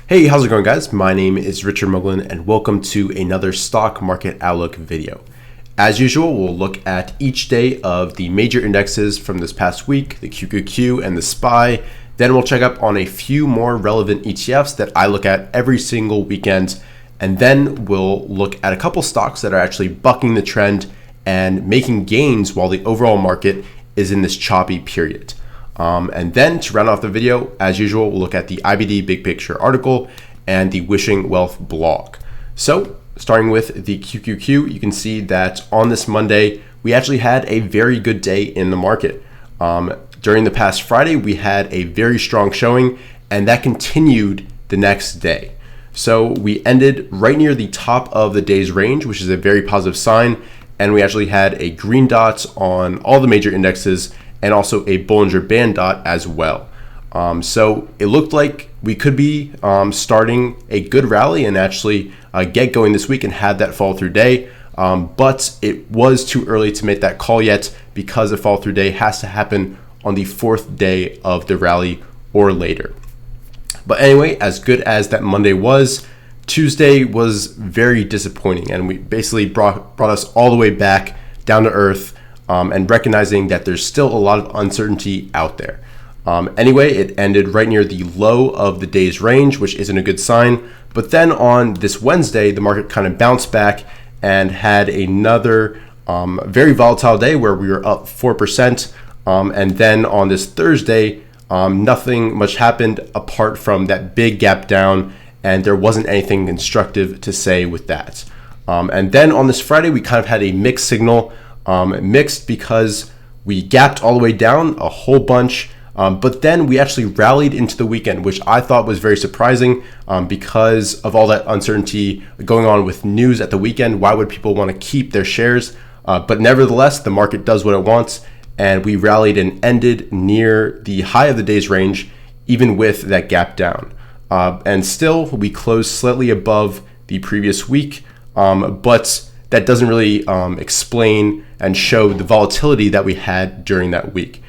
Hey, how's it going, guys? My name is Richard Moglen, and welcome to another Stock Market Outlook video. As usual, we'll look at each day of the major indexes from this past week, the QQQ and the SPY. Then we'll check up on a few more relevant ETFs that I look at every single weekend. And then we'll look at a couple stocks that are actually bucking the trend and making gains while the overall market is in this choppy period. And then to round off the video, as usual, we'll look at the IBD Big Picture article and the Wishing Wealth blog. So starting with the QQQ, you can see that on this Monday, we actually had a very good day in the market. During the past Friday, we had a very strong showing, and that continued the next day. So we ended right near the top of the day's range, which is a very positive sign. And we actually had a green dot on all the major indexes and also a Bollinger Band dot as well. So it looked like we could be starting a good rally and actually get going this week and have that fall through day. But it was too early to make that call yet because the fall through day has to happen on the fourth day of the rally or later. But anyway, as good as that Monday was, Tuesday was very disappointing, and we basically brought us all the way back down to earth. And recognizing that there's still a lot of uncertainty out there. Anyway, it ended right near the low of the day's range, which isn't a good sign. But then on this Wednesday, the market kind of bounced back and had another very volatile day where we were up 4%. And then on this Thursday, nothing much happened apart from that big gap down, and there wasn't anything instructive to say with that. And then on this Friday, we kind of had a mixed signal. Mixed because we gapped all the way down a whole bunch, but then we actually rallied into the weekend, which I thought was very surprising because of all that uncertainty going on with news at the weekend. Why would people want to keep their shares? But nevertheless, the market does what it wants, and we rallied and ended near the high of the day's range, even with that gap down. And still, we closed slightly above the previous week, but that doesn't really explain and show the volatility that we had during that week.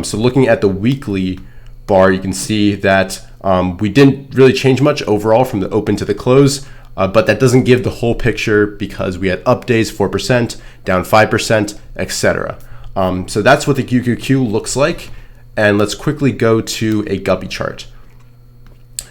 So looking at the weekly bar, you can see that we didn't really change much overall from the open to the close, but that doesn't give the whole picture because we had up days 4%, down 5%, etc. So that's what the QQQ looks like. And let's quickly go to a guppy chart.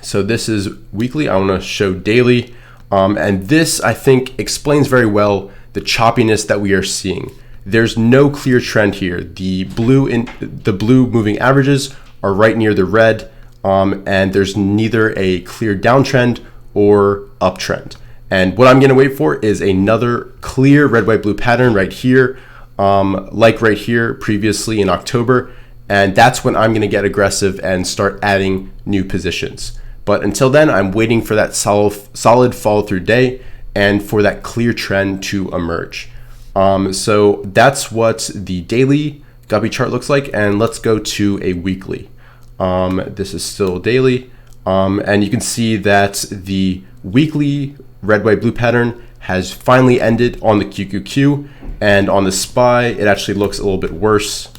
So this is weekly. I want to show daily. And this, I think, explains very well the choppiness that we are seeing. There's no clear trend here. The blue moving averages are right near the red, and there's neither a clear downtrend or uptrend. And what I'm going to wait for is another clear red, white, blue pattern right here, like right here previously in October. And that's when I'm going to get aggressive and start adding new positions. But until then, I'm waiting for that solid follow through day and for that clear trend to emerge. So that's what the daily guppy chart looks like. And let's go to a weekly. This is still daily. And you can see that the weekly red, white, blue pattern has finally ended on the QQQ. And on the SPY, it actually looks a little bit worse.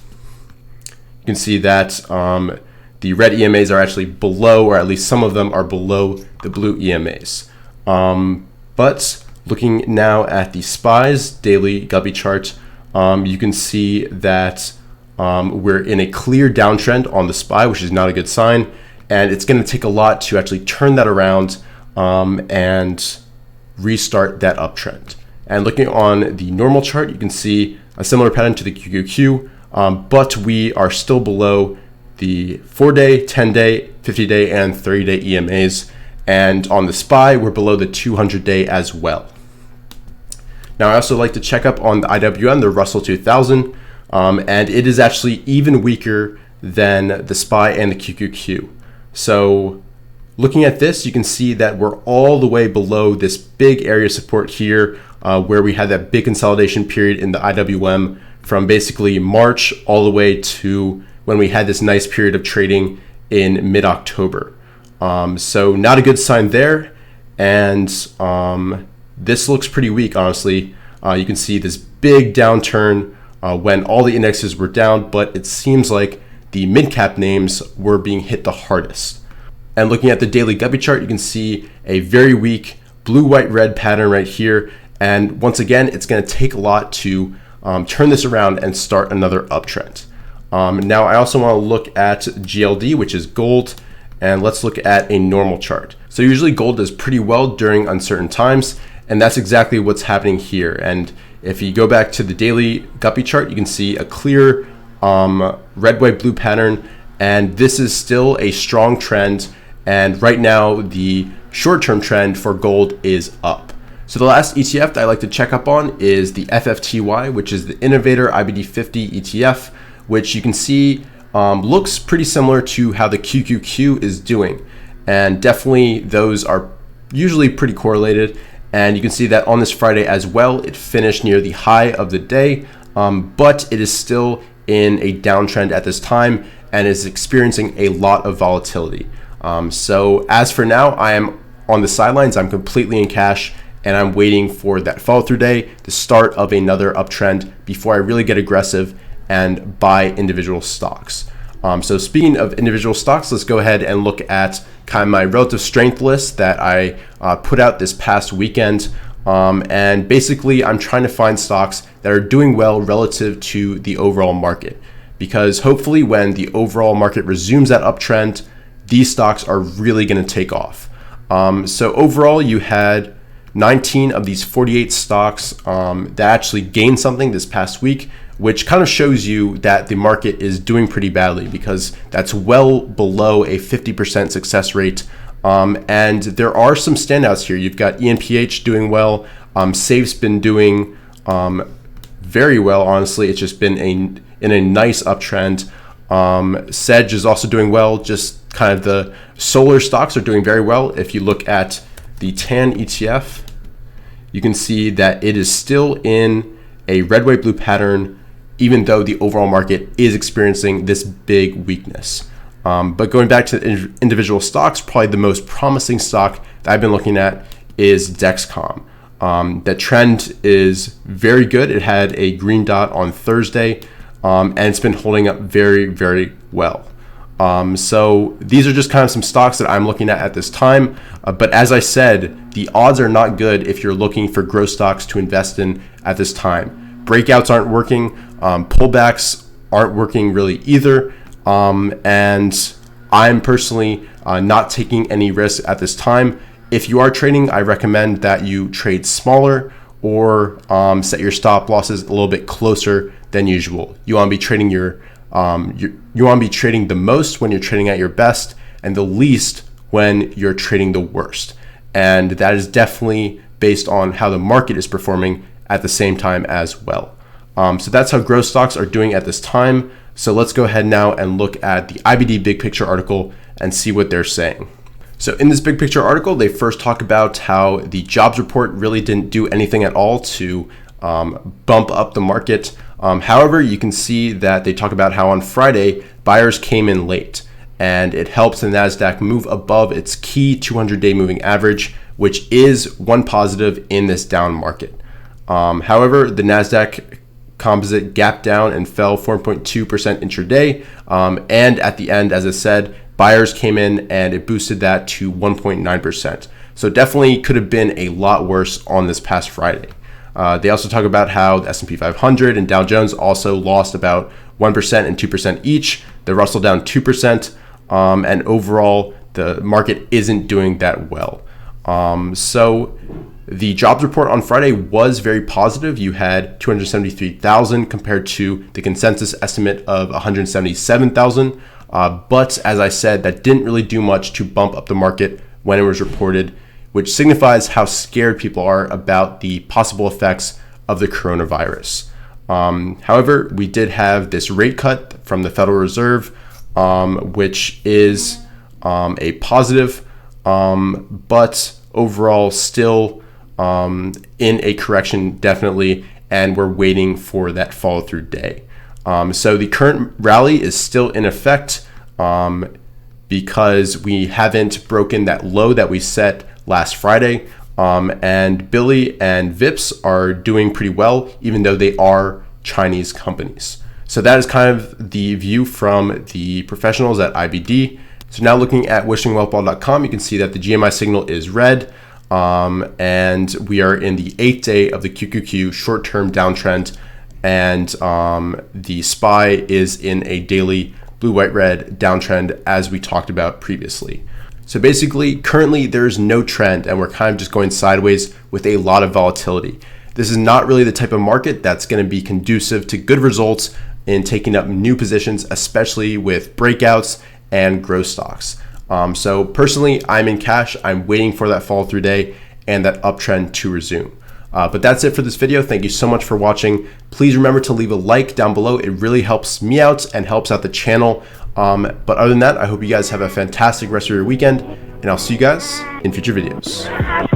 You can see that the red EMAs are actually below, or at least some of them are below the blue EMAs. But looking now at the SPY's daily guppy chart, you can see that we're in a clear downtrend on the SPY, which is not a good sign. And it's going to take a lot to actually turn that around and restart that uptrend. And looking on the normal chart, you can see a similar pattern to the QQQ, but we are still below the 4-day, 10-day, 50-day, and 30-day EMAs. And on the SPY, we're below the 200-day as well. Now, I also like to check up on the IWM, the Russell 2000, and it is actually even weaker than the SPY and the QQQ. So looking at this, you can see that we're all the way below this big area of support here, where we had that big consolidation period in the IWM from basically March all the way to when we had this nice period of trading in mid-October. So not a good sign there. And this looks pretty weak, honestly. You can see this big downturn when all the indexes were down, but it seems like the mid-cap names were being hit the hardest. And looking at the daily guppy chart, you can see a very weak blue, white, red pattern right here. And once again, it's going to take a lot to turn this around and start another uptrend. Now, I also want to look at GLD, which is gold, and let's look at a normal chart. So usually gold does pretty well during uncertain times, and that's exactly what's happening here. And if you go back to the daily guppy chart, you can see a clear red, white, blue pattern, and this is still a strong trend. And right now, the short-term trend for gold is up. So the last ETF that I like to check up on is the FFTY, which is the Innovator IBD 50 ETF, which you can see looks pretty similar to how the QQQ is doing. And definitely those are usually pretty correlated. And you can see that on this Friday as well, it finished near the high of the day, but it is still in a downtrend at this time and is experiencing a lot of volatility. So as for now, I am on the sidelines. I'm completely in cash, and I'm waiting for that follow through day, the start of another uptrend before I really get aggressive and buy individual stocks. So speaking of individual stocks, let's go ahead and look at kind of my relative strength list that I put out this past weekend. And basically, I'm trying to find stocks that are doing well relative to the overall market, because hopefully when the overall market resumes that uptrend, these stocks are really going to take off. So overall, you had 19 of these 48 stocks that actually gained something this past week, which kind of shows you that the market is doing pretty badly, because that's well below a 50% success rate. And there are some standouts here. You've got ENPH doing well. Safe's been doing very well, honestly. It's just been in a nice uptrend. Sedge is also doing well. Just kind of the solar stocks are doing very well. If you look at the TAN ETF, you can see that it is still in a red, white, blue pattern, even though the overall market is experiencing this big weakness. But going back to individual stocks, probably the most promising stock that I've been looking at is Dexcom. That trend is very good. It had a green dot on Thursday, and it's been holding up very, very well. So these are just kind of some stocks that I'm looking at this time. But as I said, the odds are not good if you're looking for growth stocks to invest in at this time. Breakouts aren't working. Pullbacks aren't working really either. And I'm personally not taking any risks at this time. If you are trading, I recommend that you trade smaller or set your stop losses a little bit closer than usual. You want to be trading you want to be trading the most when you're trading at your best, and the least when you're trading the worst. And that is definitely based on how the market is performing at the same time as well. So that's how growth stocks are doing at this time. So let's go ahead now and look at the IBD Big Picture article and see what they're saying. So in this Big Picture article, they first talk about how the jobs report really didn't do anything at all to bump up the market. However, you can see that they talk about how on Friday, buyers came in late, and it helps the NASDAQ move above its key 200-day moving average, which is one positive in this down market. However, the NASDAQ composite gapped down and fell 4.2% intraday. And at the end, as I said, buyers came in and it boosted that to 1.9%. So definitely could have been a lot worse on this past Friday. They also talk about how the S&P 500 and Dow Jones also lost about 1% and 2% each. The Russell down 2%. And overall, the market isn't doing that well. So the jobs report on Friday was very positive. You had 273,000 compared to the consensus estimate of 177,000. But as I said, that didn't really do much to bump up the market when it was reported, which signifies how scared people are about the possible effects of the coronavirus. However, we did have this rate cut from the Federal Reserve, which is a positive, but overall still in a correction definitely, and we're waiting for that follow through day. So the current rally is still in effect because we haven't broken that low that we set last Friday, and Billy and Vips are doing pretty well, even though they are Chinese companies. So that is kind of the view from the professionals at IBD. So now looking at wishingwealthball.com, you can see that the GMI signal is red, and we are in the 8th day of the QQQ short-term downtrend, and the SPY is in a daily blue, white, red downtrend as we talked about previously. So basically, currently there's no trend and we're kind of just going sideways with a lot of volatility. This is not really the type of market that's going to be conducive to good results in taking up new positions, especially with breakouts and growth stocks. So personally, I'm in cash. I'm waiting for that follow through day and that uptrend to resume. But that's it for this video. Thank you so much for watching. Please remember to leave a like down below. It really helps me out and helps out the channel. But other than that, I hope you guys have a fantastic rest of your weekend, and I'll see you guys in future videos.